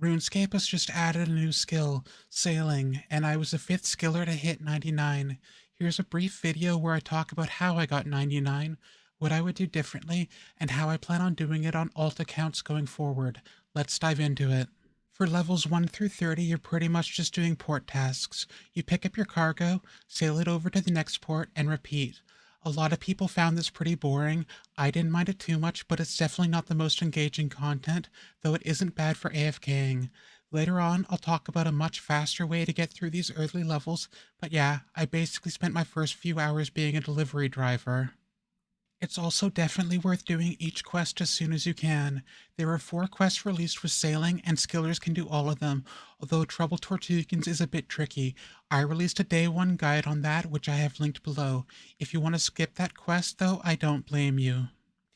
RuneScape has just added a new skill, sailing, and I was the fifth skiller to hit 99. Here's a brief video where I talk about how I got 99, what I would do differently, and how I plan on doing it on alt accounts going forward. Let's dive into it. For levels 1 through 30, you're pretty much just doing port tasks. You pick up your cargo, sail it over to the next port, and repeat. A lot of people found this pretty boring. I didn't mind it too much, but it's definitely not the most engaging content, though it isn't bad for AFKing. Later on, I'll talk about a much faster way to get through these early levels, but yeah, I basically spent my first few hours being a delivery driver. It's also definitely worth doing each quest as soon as you can. There are 4 quests released with sailing, and skillers can do all of them, although Trouble Tortugans is a bit tricky. I released a day 1 guide on that, which I have linked below. If you want to skip that quest, though, I don't blame you.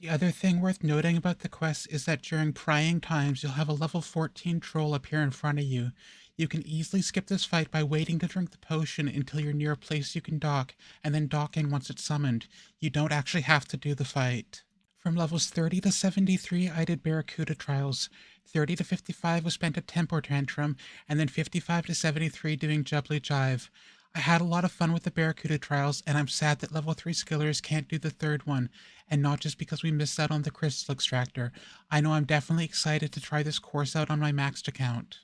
The other thing worth noting about the quest is that during prying times, you'll have a level 14 troll appear in front of you. You can easily skip this fight by waiting to drink the potion until you're near a place you can dock, and then docking once it's summoned. You don't actually have to do the fight. From levels 30 to 73, I did Barracuda trials. 30 to 55 was spent at Tempo Tantrum, and then 55 to 73 doing Jubbly Jive. I had a lot of fun with the Barracuda trials, and I'm sad that level 3 skillers can't do the third one, and not just because we missed out on the crystal extractor. I know I'm definitely excited to try this course out on my maxed account.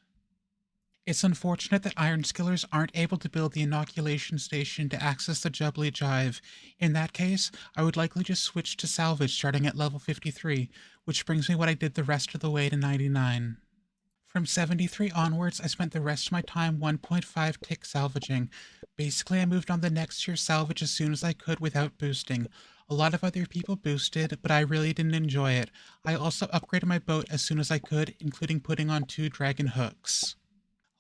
It's unfortunate that Iron Skillers aren't able to build the inoculation station to access the Jubbly Jive. In that case, I would likely just switch to Salvage starting at level 53, which brings me what I did the rest of the way to 99. From 73 onwards, I spent the rest of my time 1.5 tick salvaging. Basically, I moved on the next tier salvage as soon as I could without boosting. A lot of other people boosted, but I really didn't enjoy it. I also upgraded my boat as soon as I could, including putting on 2 dragon hooks.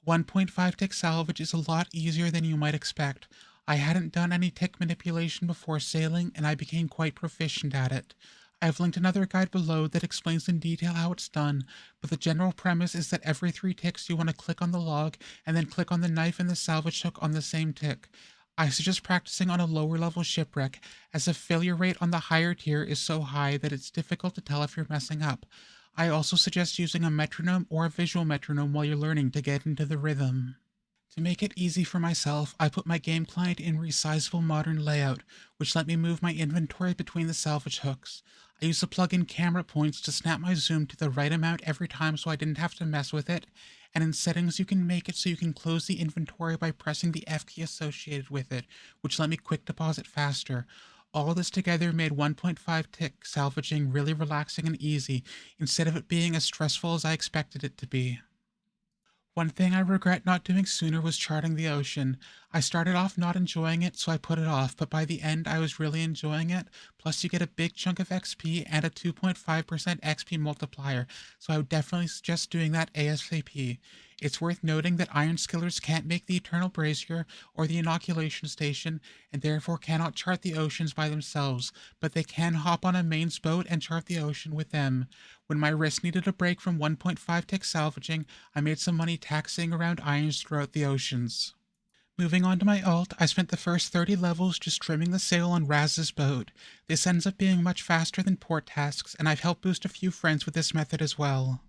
1.5 tick salvage is a lot easier than you might expect. I hadn't done any tick manipulation before sailing, and I became quite proficient at it. I've linked another guide below that explains in detail how it's done, but the general premise is that every 3 ticks you want to click on the log and then click on the knife and the salvage hook on the same tick. I suggest practicing on a lower level shipwreck, as the failure rate on the higher tier is so high that it's difficult to tell if you're messing up. I also suggest using a metronome or a visual metronome while you're learning to get into the rhythm. To make it easy for myself, I put my game client in resizable modern layout, which let me move my inventory between the salvage hooks. I use the plugin Camera Points to snap my zoom to the right amount every time so I didn't have to mess with it, and in settings you can make it so you can close the inventory by pressing the F key associated with it, which let me quick deposit faster. All this together made 1.5 tick salvaging really relaxing and easy, instead of it being as stressful as I expected it to be. One thing I regret not doing sooner was charting the ocean. I started off not enjoying it, so I put it off, but by the end I was really enjoying it. Plus, you get a big chunk of XP and a 2.5% XP multiplier, so I would definitely suggest doing that ASAP. It's worth noting that Iron Skillers can't make the Eternal Brazier or the Inoculation Station, and therefore cannot chart the oceans by themselves, but they can hop on a mains boat and chart the ocean with them. When my wrist needed a break from 1.5 tick salvaging, I made some money taxiing around irons throughout the oceans. Moving on to my alt, I spent the first 30 levels just trimming the sail on Raz's boat. This ends up being much faster than port tasks, and I've helped boost a few friends with this method as well.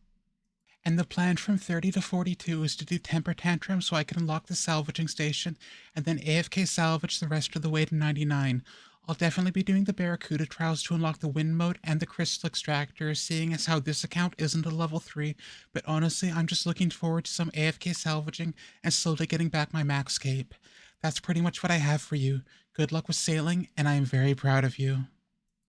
And the plan from 30 to 42 is to do Temper Tantrum so I can unlock the salvaging station, and then AFK salvage the rest of the way to 99. I'll definitely be doing the Barracuda trials to unlock the wind mode and the crystal extractor, seeing as how this account isn't a level 3, but honestly I'm just looking forward to some AFK salvaging and slowly getting back my max cape. That's pretty much what I have for you. Good luck with sailing, and I am very proud of you.